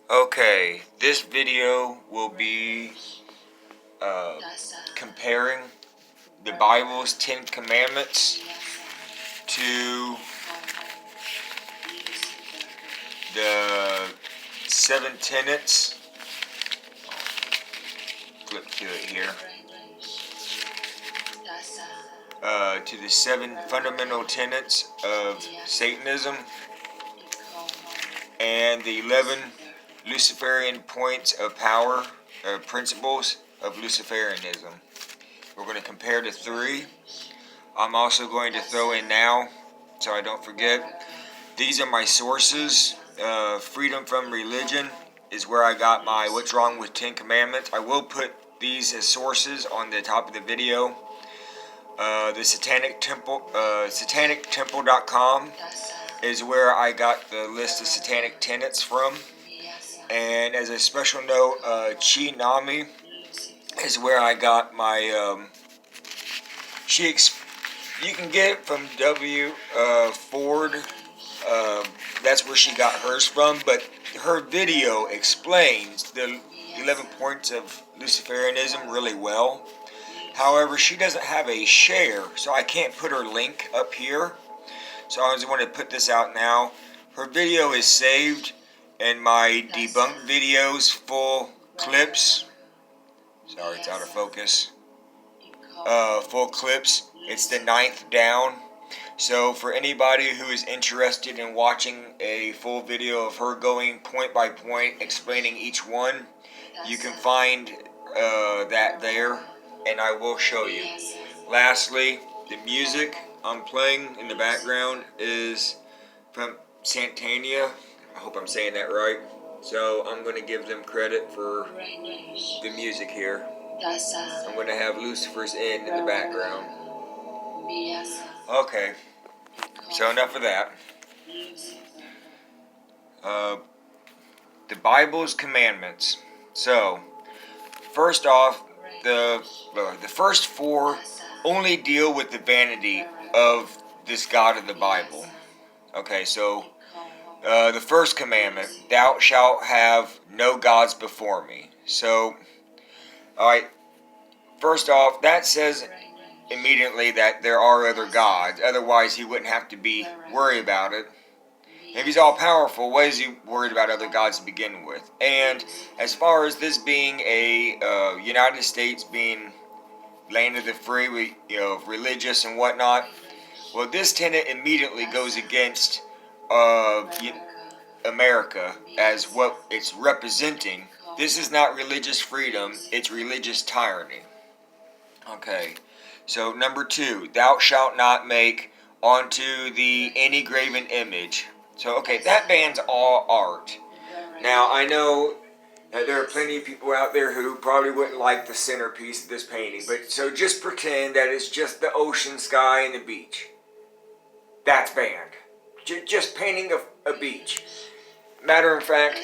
Okay, this video will be comparing the Bible's 10 Commandments to the 7 tenets. Flip to it here. To the 7 fundamental tenets of Satanism and the 11 Luciferian Points of Power, principles of Luciferianism. We're going to compare the 3. I'm also going to throw in now, so I don't forget, these are my sources. Freedom from Religion is where I got my What's Wrong with 10 Commandments. I will put these as sources on the top of the video. The Satanic Temple, SatanicTemple.com is where I got the list of satanic tenets from. And as a special note, Nami is where I got my, you can get it from Ford, that's where she got hers from, but her video explains the 11 points of Luciferianism really well. However, she doesn't have a share, so I can't put her link up here. So I just want to put this out now. Her video is saved in my debunked videos, full clips. Sorry, it's out of focus. Full clips. It's the 9th down. So for anybody who is interested in watching a full video of her going point by point, explaining each one, you can find that there, and I will show you. Lastly, the music I'm playing in the background is from SATANIA. I hope I'm saying that right. So I'm going to give them credit for the music here. I'm going to have Lucifer's End in the background. Okay, so enough of that. The Bible's commandments. So, first off, the first 4 only deal with the vanity of this God of the Bible. Okay, so the first commandment, thou shalt have no gods before me. So, alright, first off, that says immediately that there are other gods. Otherwise, he wouldn't have to be worried about it. If he's all powerful, why is he worried about other gods to begin with? And as far as this being a United States being land of the free, religious and whatnot, well, this tenet immediately goes against America as what it's representing. This is not religious freedom, it's religious tyranny. Okay, so number 2, thou shalt not make onto thee any graven image. So, okay, that bans all art. Now, I know that there are plenty of people out there who probably wouldn't like the centerpiece of this painting, but so just pretend that it's just the ocean, sky, and the beach. That's banned. Just painting a beach. Matter of fact,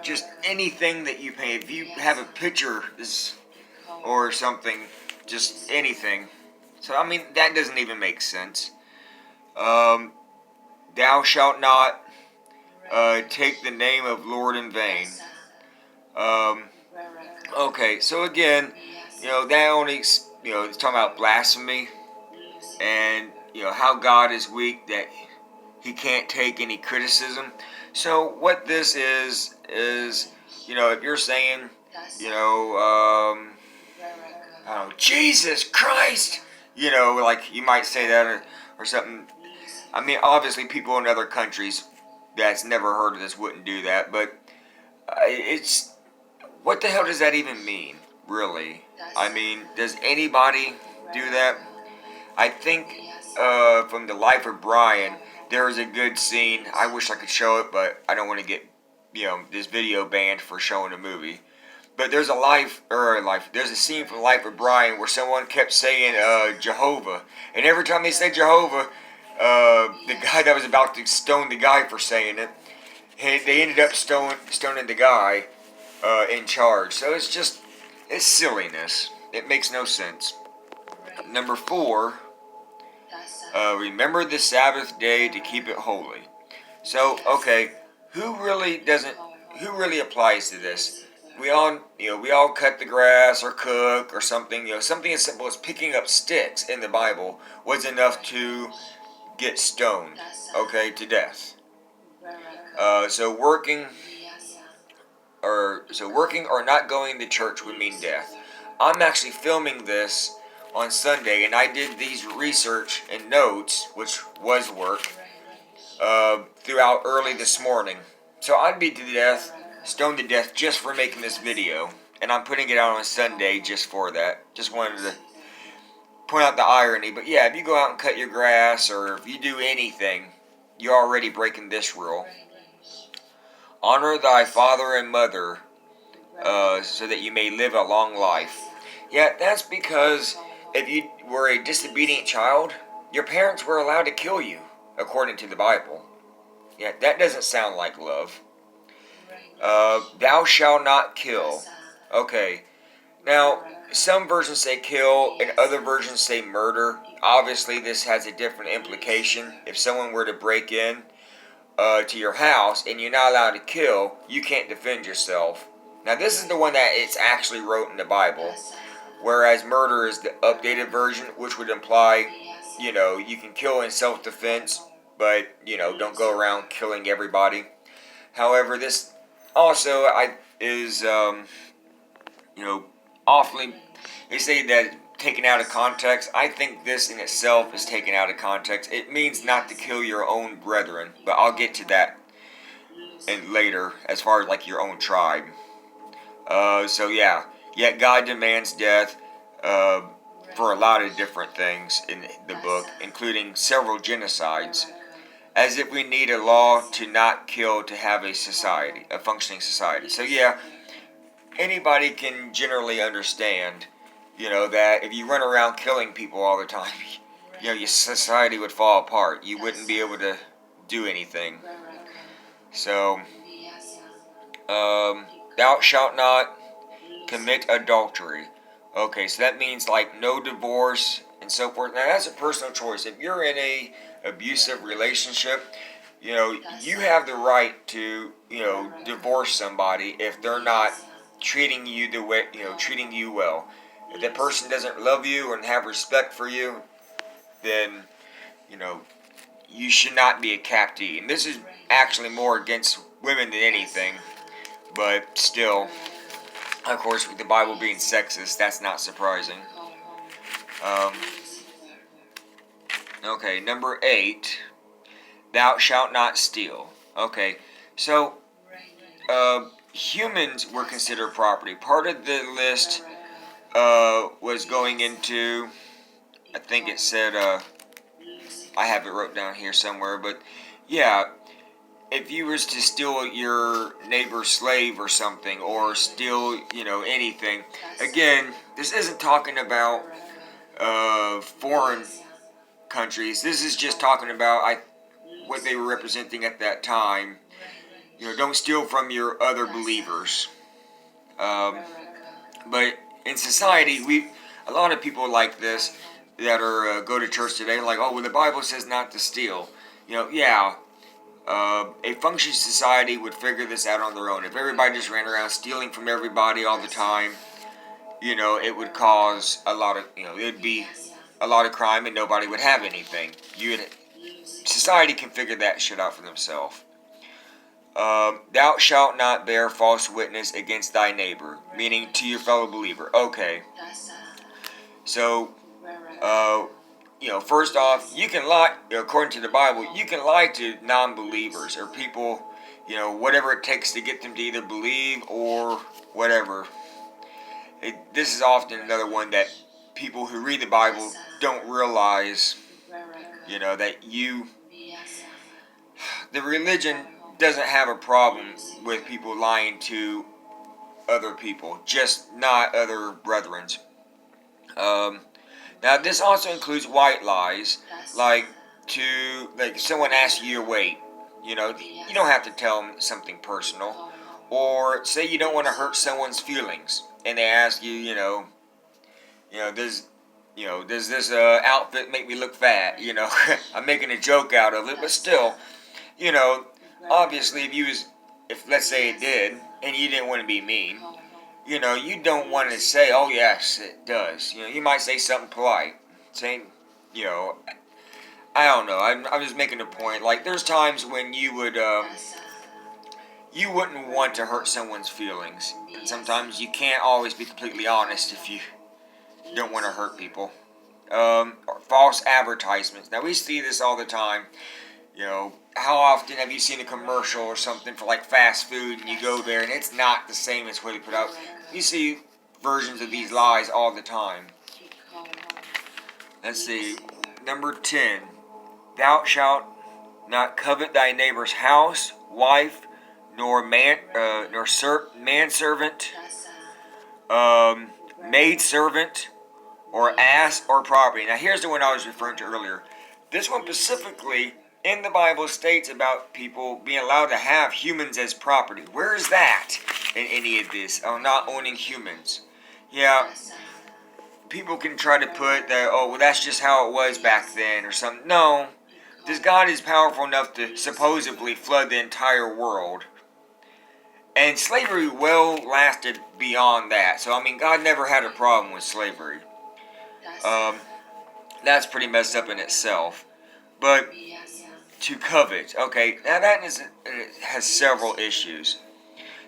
just anything that you paint. If you have a picture or something, just anything. So, I mean, that doesn't even make sense. Thou shalt not take the name of Lord in vain. Okay, so again, that only, it's talking about blasphemy and, how God is weak, that he can't take any criticism. So what this is, if you're saying, I don't know, Jesus Christ, like you might say that or something. I mean, obviously people in other countries that's never heard of this wouldn't do that, but it's, what the hell does that even mean, really? I mean, does anybody do that? I think from the Life of Brian, there is a good scene. I wish I could show it, but I don't want to get, this video banned for showing a movie. But there's there's a scene from Life of Brian where someone kept saying Jehovah, and every time they said Jehovah, the guy that was about to stone the guy for saying it, they ended up stoning the guy in charge. So it's silliness. It makes no sense. Number 4, remember the Sabbath day to keep it holy. So, okay, who really doesn't, who really applies to this? We all cut the grass or cook or something. Something as simple as picking up sticks in the Bible was enough to get stoned, okay, to death. So working or not going to church would mean death. I'm actually filming this on Sunday, and I did these research and notes, which was work, throughout early this morning. So I'd be stoned to death just for making this video, and I'm putting it out on Sunday just for that. Just wanted to point out the irony. But yeah, if you go out and cut your grass, or if you do anything, you're already breaking this rule. Honor thy father and mother, so that you may live a long life. Yeah, that's because if you were a disobedient child, your parents were allowed to kill you, according to the Bible. Yeah, that doesn't sound like love. Thou shalt not kill. Okay, now some versions say kill and other versions say murder. Obviously this has a different implication. If someone were to break in to your house and you're not allowed to kill, you can't defend yourself. Now this is the one that it's actually wrote in the Bible, whereas murder is the updated version, which would imply, you can kill in self-defense, but, don't go around killing everybody. However, this also is, awfully, they say that taken out of context. I think this in itself is taken out of context. It means not to kill your own brethren, but I'll get to that later, as far as like your own tribe. So yeah, yet God demands death for a lot of different things in the book, including several genocides, as if we need a law to not kill to have a society, a functioning society. So yeah, anybody can generally understand, that if you run around killing people all the time, your society would fall apart. You wouldn't be able to do anything. So, thou shalt not commit adultery. Okay, so that means like no divorce and so forth. Now that's a personal choice. If you're in a abusive relationship, you have the right to, divorce somebody if they're not treating you the way, treating you well. If that person doesn't love you and have respect for you, then, you should not be a captee. And this is actually more against women than anything, but still, of course, with the Bible being sexist, that's not surprising. Okay, number 8, thou shalt not steal. Okay, so humans were considered property. Part of the list was going into, I think it said, I have it wrote down here somewhere, but yeah, if you was to steal your neighbor's slave or something, or steal, anything, again, this isn't talking about foreign countries. This is just talking about what they were representing at that time. Don't steal from your other believers. But in society, a lot of people like this that are go to church today, like, oh, well, the Bible says not to steal. Yeah. A functioning society would figure this out on their own. If everybody just ran around stealing from everybody all the time, it would cause a lot of, it would be a lot of crime and nobody would have anything. Society can figure that shit out for themselves. Thou shalt not bear false witness against thy neighbor, meaning to your fellow believer. Okay. So, first off, you can lie, according to the Bible, you can lie to non-believers or people, whatever it takes to get them to either believe or whatever. This is often another one that people who read the Bible don't realize, that the religion doesn't have a problem with people lying to other people, just not other brethren. Now this also includes white lies, like if someone asks you your weight, you don't have to tell them something personal, or say you don't want to hurt someone's feelings, and they ask you, does this outfit make me look fat? I'm making a joke out of it, but still, obviously if you was if let's say it did, and you didn't want to be mean, you don't want to say, oh yes, it does. You might say something polite. Saying, I don't know. I'm just making a point. Like, there's times when you wouldn't want to hurt someone's feelings. And sometimes you can't always be completely honest if you don't want to hurt people. Or false advertisements. Now, we see this all the time. How often have you seen a commercial or something for like fast food and you go there and it's not the same as what they put out? You see versions of these lies all the time. Let's see. Number 10. Thou shalt not covet thy neighbor's house, wife, nor manservant, maidservant, or ass or property. Now here's the one I was referring to earlier. This one specifically in the Bible states about people being allowed to have humans as property. Where is that in any of this? Oh, not owning humans. Yeah, people can try to put that, oh, well, that's just how it was back then or something. No, this God is powerful enough to supposedly flood the entire world. And slavery well lasted beyond that. So, I mean, God never had a problem with slavery. That's pretty messed up in itself. But to covet, okay, now that has several issues.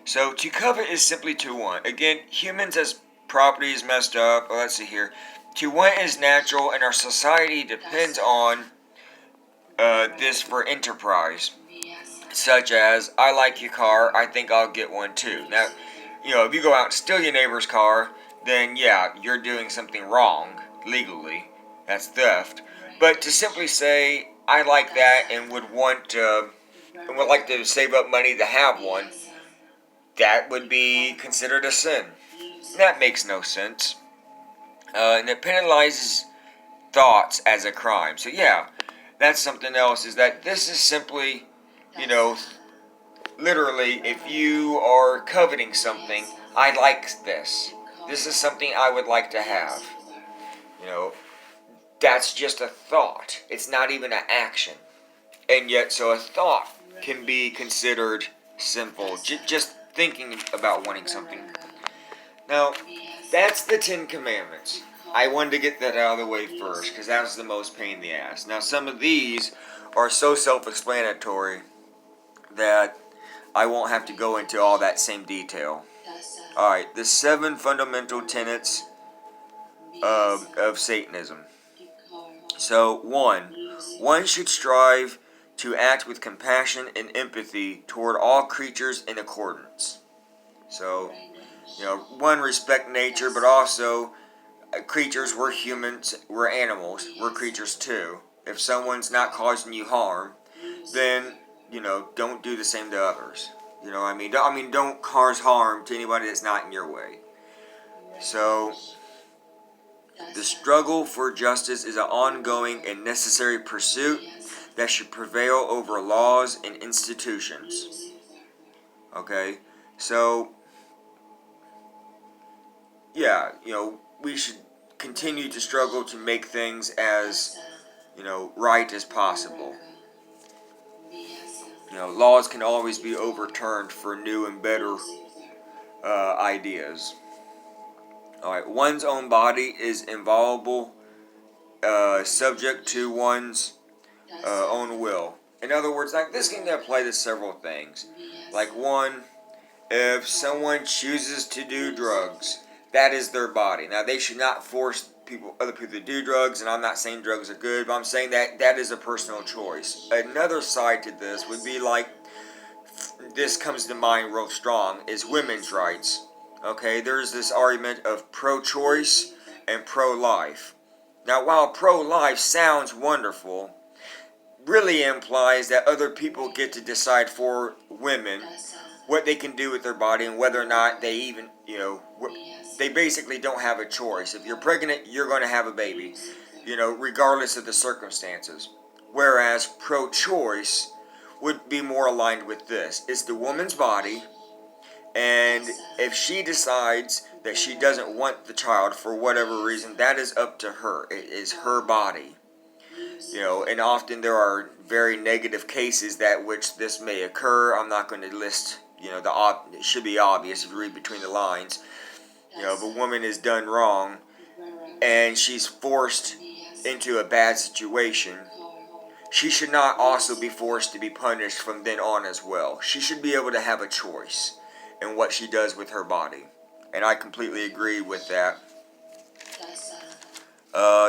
So to covet is simply to want. Again, humans as property is messed up. Let's see here. To want is natural, and our society depends on this for enterprise. Such as, I like your car, I think I'll get one too. Now, if you go out and steal your neighbor's car, then yeah, you're doing something wrong legally. That's theft. But to simply say, I like that and would like to save up money to have one, that would be considered a sin. That makes no sense. And it penalizes thoughts as a crime. So yeah, that's something else, is that this is simply, literally, if you are coveting something, I like this. This is something I would like to have. That's just a thought. It's not even an action. And yet, so a thought can be considered sinful. Just thinking about wanting something. Now, that's the 10 Commandments. I wanted to get that out of the way first, because that was the most pain in the ass. Now, some of these are so self-explanatory that I won't have to go into all that same detail. Alright, the 7 fundamental tenets of Satanism. So, one should strive to act with compassion and empathy toward all creatures in accordance. So, one, respect nature, but also creatures, we're humans, we're animals, we're creatures too. If someone's not causing you harm, then, don't do the same to others. Don't cause harm to anybody that's not in your way. So, the struggle for justice is an ongoing and necessary pursuit that should prevail over laws and institutions. Okay? So, yeah, we should continue to struggle to make things as, right as possible. Laws can always be overturned for new and better ideas. Alright, one's own body is inviolable, subject to one's own will. In other words, like, this can apply to several things. Like, one, if someone chooses to do drugs, that is their body. Now, they should not force other people to do drugs, and I'm not saying drugs are good, but I'm saying that is a personal choice. Another side to this would be like, this comes to mind real strong, is women's rights. Okay, there's this argument of pro-choice and pro-life. Now, while pro-life sounds wonderful, really implies that other people get to decide for women what they can do with their body and whether or not they even, they basically don't have a choice. If you're pregnant, you're going to have a baby, regardless of the circumstances. Whereas pro-choice would be more aligned with this. It's the woman's body, and if she decides that she doesn't want the child for whatever reason, that is up to her. It is her body. And often there are very negative cases that which this may occur. I'm not going to list you know, it should be obvious if you read between the lines. You know, if a woman is done wrong and she's forced into a bad situation, she should not also be forced to be punished from then on as well. She should be able to have a choice in what she does with her body. And I completely agree with that.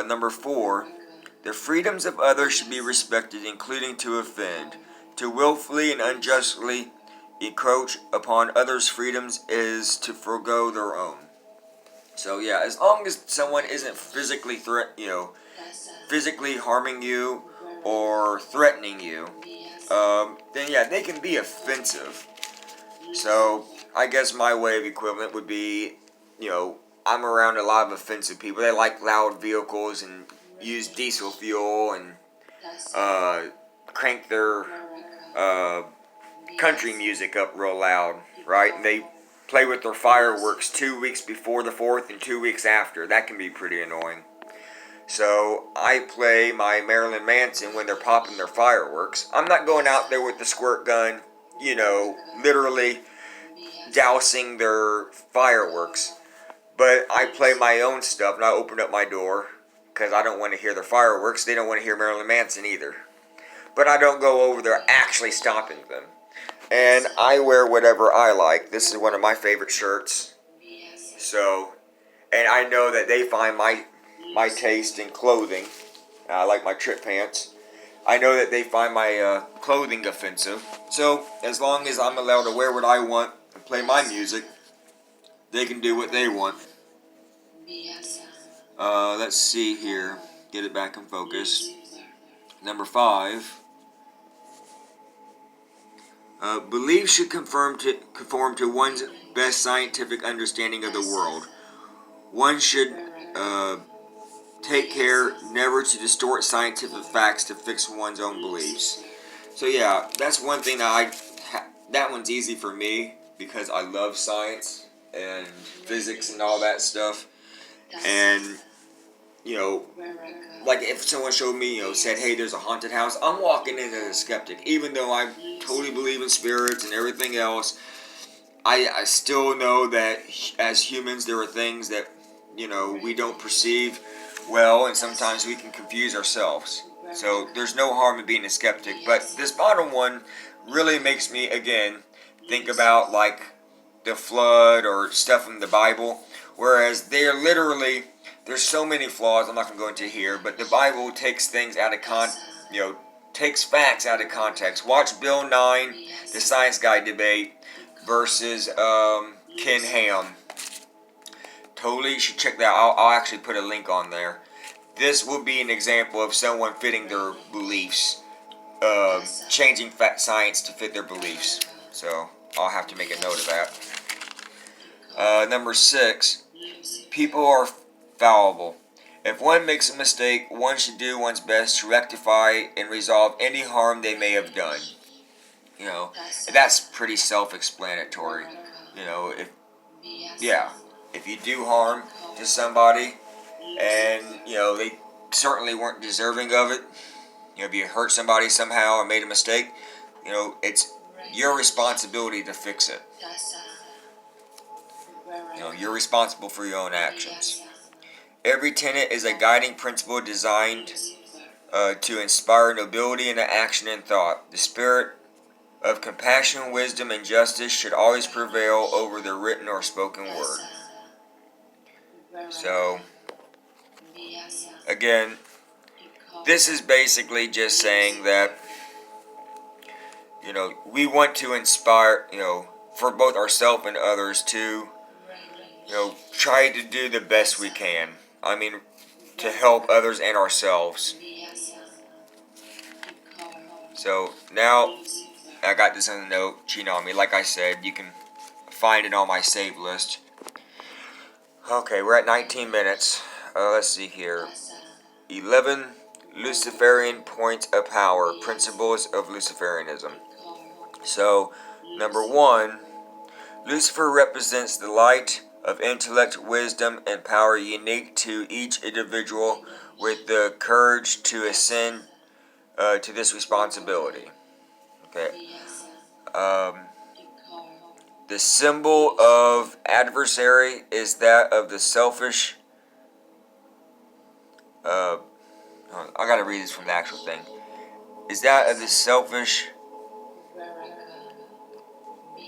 Number 4, the freedoms of others should be respected, including to offend. To willfully and unjustly encroach upon others' freedoms is to forego their own. So yeah, as long as someone isn't physically physically harming you or threatening you, then yeah, they can be offensive. So I guess my way of equivalent would be, you know, I'm around a lot of offensive people. They like loud vehicles and use diesel fuel and crank their country music up real loud, right? And they play with their fireworks 2 weeks before the 4th and 2 weeks after. That can be pretty annoying. So I play my Marilyn Manson when they're popping their fireworks. I'm not going out there with the squirt gun, you know, literally dousing their fireworks. But I play my own stuff and I open up my door because I don't want to hear their fireworks. They don't want to hear Marilyn Manson either. But I don't go over there actually stopping them. And I wear whatever I like. This is one of my favorite shirts. So, and I know that they find my taste in clothing. I like my trip pants. I know that they find my clothing offensive. So, as long as I'm allowed to wear what I want and play my music, they can do what they want. Let's see here. Get it back in focus. Number 5. Belief should conform to one's best scientific understanding of the world. One should take care never to distort scientific facts to fix one's own beliefs. So yeah, that's one thing that one's easy for me because I love science and physics and all that stuff. And, you know, like if someone showed me, you know, said, hey, there's a haunted house, I'm walking in as a skeptic. Even though I totally believe in spirits and everything else, I still know that as humans there are things that, you know, we don't perceive well, and sometimes we can confuse ourselves. So there's no harm in being a skeptic. But this bottom one really makes me, again, think about like the flood or stuff in the Bible. Whereas they're literally, there's so many flaws I'm not going to go into here, but the Bible takes things out of takes facts out of context. Watch Bill 9, the Science Guy debate versus Ken Ham. Totally, you should check that out. I'll actually put a link on there. This will be an example of someone fitting their beliefs, changing science to fit their beliefs. So I'll have to make a note of that. Number 6, people are fallible. If one makes a mistake, one should do one's best to rectify and resolve any harm they may have done. You know, that's pretty self-explanatory. You know, if you do harm to somebody and, you know, they certainly weren't deserving of it, you know, if you hurt somebody somehow or made a mistake, you know, it's your responsibility to fix it. You know, you're responsible for your own actions. Every tenet is a guiding principle designed to inspire nobility in action and thought. The spirit of compassion, wisdom, and justice should always prevail over the written or spoken word. So, again, this is basically just saying that, you know, we want to inspire, you know, for both ourselves and others to, you know, try to do the best we can. I mean, to help others and ourselves. So, now, I got this in the note, Nami. Like I said, you can find it on my save list. Okay, we're at 19 minutes. Let's see here. 11 Luciferian Points of Power, Principles of Luciferianism. So, number 1, Lucifer represents the light of intellect, wisdom, and power unique to each individual with the courage to ascend to this responsibility. Okay. The symbol of adversary is that of the selfish. I gotta read this from the actual thing. Is that of the selfish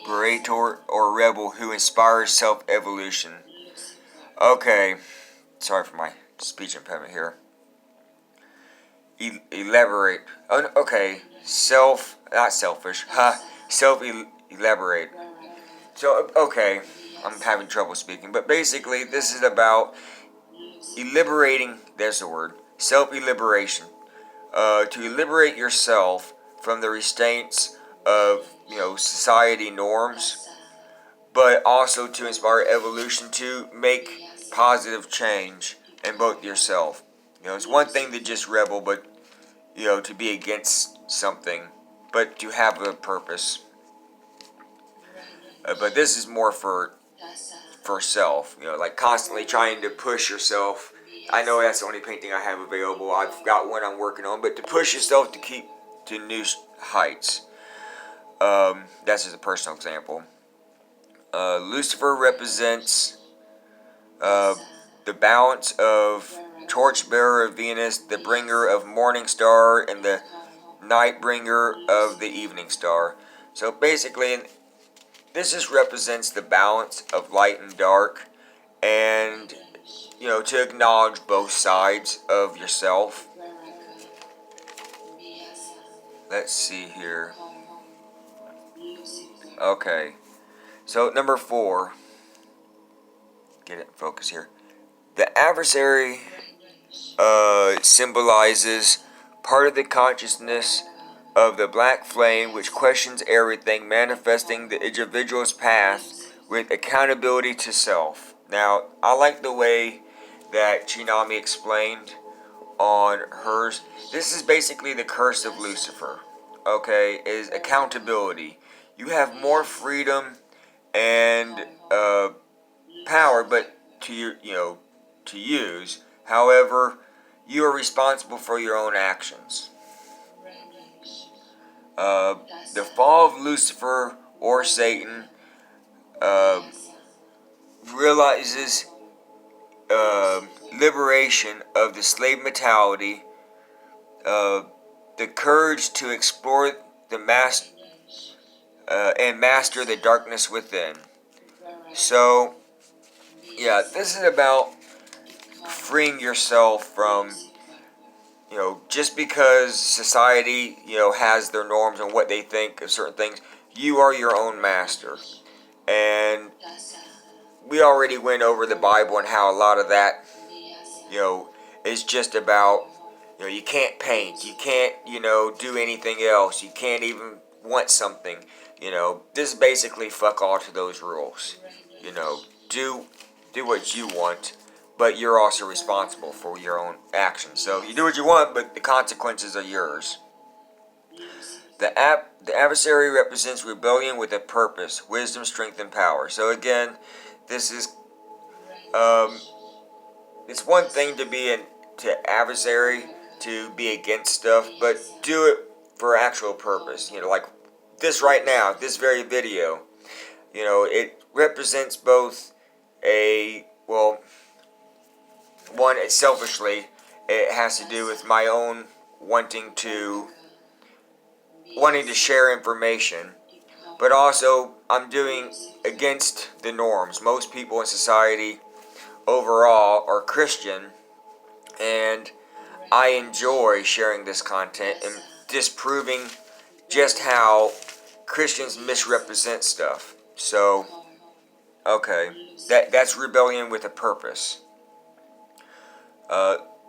berator or rebel who inspires self-evolution. Okay, sorry for my speech impediment here. Elaborate. Okay, not selfish. Self-elaborate. So, okay, I'm having trouble speaking, but basically this is about liberating, there's the word, self-liberation. To liberate yourself from the restraints of, society norms, but also to inspire evolution to make positive change in both yourself. It's one thing to just rebel, but, to be against something, but to have a purpose. But this is more for self, like constantly trying to push yourself. I know that's the only painting I have available. I've got one I'm working on, but to push yourself to keep to new heights. That's just a personal example. Lucifer represents the balance of torchbearer of Venus, the bringer of morning star, and the night bringer of the evening star. So basically, this just represents the balance of light and dark, and to acknowledge both sides of yourself. Let's see here. Okay, so number 4. Get it in focus here. The adversary symbolizes part of the consciousness of the black flame which questions everything, manifesting the individual's path with accountability to self. Now, I like the way that Nami explained on hers. This is basically the curse of Lucifer, okay, is accountability. You have more freedom and power, but to use. However, you are responsible for your own actions. The fall of Lucifer or Satan realizes liberation of the slave mentality, the courage to explore the and master the darkness within. So, yeah, this is about freeing yourself from, just because society, has their norms and what they think of certain things, you are your own master. And we already went over the Bible and how a lot of that, is just about, you can't paint, you can't, do anything else, you can't even want something, this is basically fuck all to those rules, do what you want, but you're also responsible for your own actions. So you do what you want, but the consequences are yours. The adversary represents rebellion with a purpose, wisdom, strength, and power. So again, this is it's one thing to be to adversary, to be against stuff, but do it for actual purpose. Like this right now, this very video, it represents both one, it's selfishly, it has to do with my own wanting to share information, but also I'm doing against the norms. Most people in society overall are Christian, and I enjoy sharing this content and disproving just how Christians misrepresent stuff. So, okay, that's rebellion with a purpose.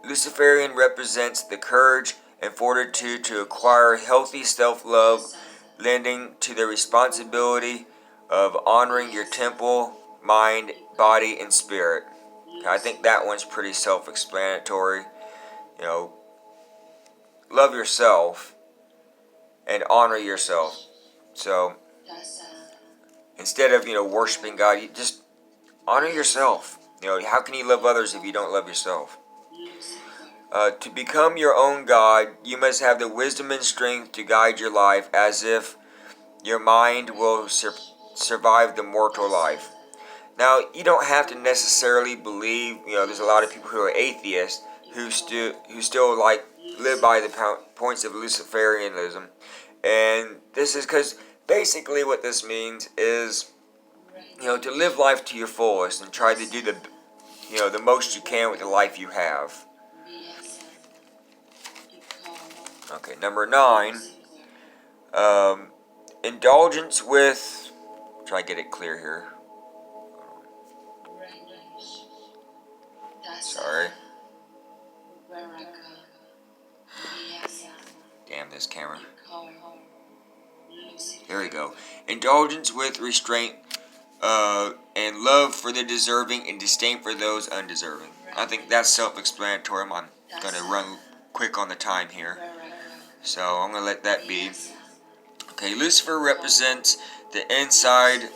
Luciferian represents the courage and fortitude to acquire healthy self-love, lending to the responsibility of honoring your temple, mind, body, and spirit. I think that one's pretty self-explanatory. Love yourself and honor yourself. So, instead of, worshiping God, you just honor yourself. How can you love others if you don't love yourself? To become your own God, you must have the wisdom and strength to guide your life, as if your mind will survive the mortal life. Now, you don't have to necessarily believe, there's a lot of people who are atheists who still like live by the points of Luciferianism. And this is because basically what this means is, to live life to your fullest and try to do the most you can with the life you have. Okay, number 9, indulgence with, try to get it clear here. Sorry. Damn this camera. Here we go. Indulgence with restraint and love for the deserving and disdain for those undeserving. I think that's self-explanatory. I'm going to run quick on the time here. So I'm going to let that be. Okay, Lucifer represents the inside.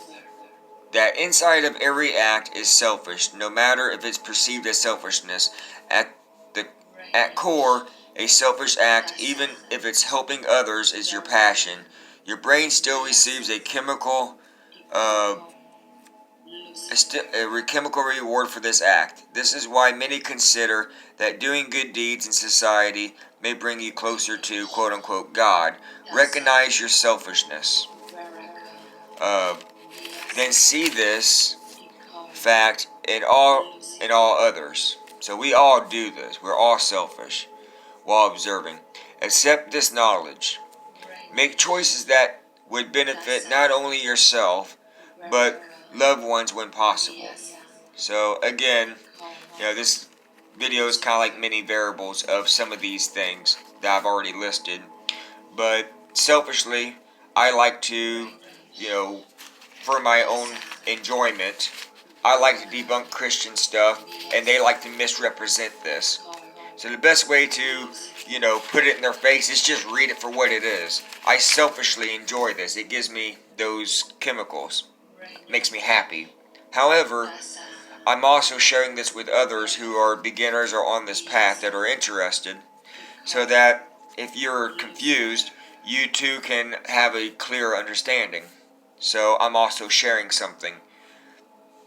That inside of every act is selfish, no matter if it's perceived as selfishness. At core, a selfish act, even if it's helping others, is your passion. Your brain still receives a chemical reward for this act. This is why many consider that doing good deeds in society may bring you closer to quote-unquote God. Recognize your selfishness. Then see this fact in all others. So we all do this. We're all selfish while observing. Accept this knowledge. Make choices that would benefit not only yourself, but loved ones when possible. So again, this video is kind of like many variables of some of these things that I've already listed. But selfishly, I like to, for my own enjoyment, I like to debunk Christian stuff, and they like to misrepresent this. So the best way to, put it in their face is just read it for what it is. I selfishly enjoy this. It gives me those chemicals. It makes me happy. However, I'm also sharing this with others who are beginners or on this path that are interested, so that if you're confused, you too can have a clear understanding. So I'm also sharing something.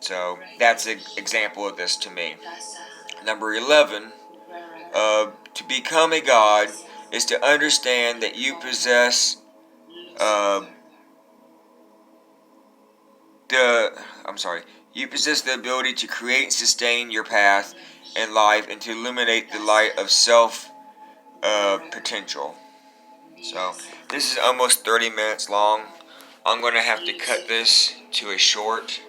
So that's an example of this to me. Number 11, to become a god is to understand that you possess you possess the ability to create and sustain your path in life and to illuminate the light of self potential. So this is almost 30 minutes long. I'm going to have to cut this to a short.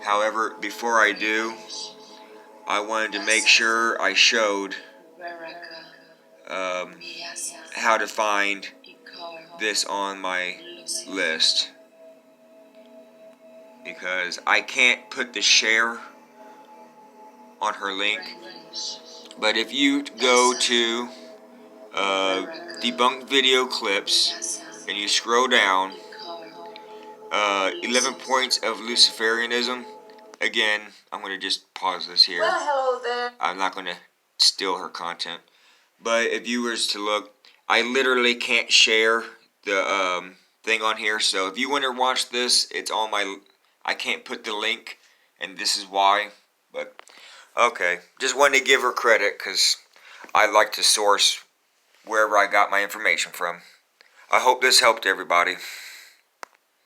However, before I do, I wanted to make sure I showed how to find this on my list, because I can't put the share on her link. But if you go to debunked video clips and you scroll down, 11 points of Luciferianism. Again, I'm going to just pause this here. Well, hello there. I'm not going to steal her content. But if you were to look, I literally can't share the thing on here. So if you want to watch this, it's on my... I can't put the link, and this is why. But, okay. Just wanted to give her credit, because I like to source wherever I got my information from. I hope this helped everybody.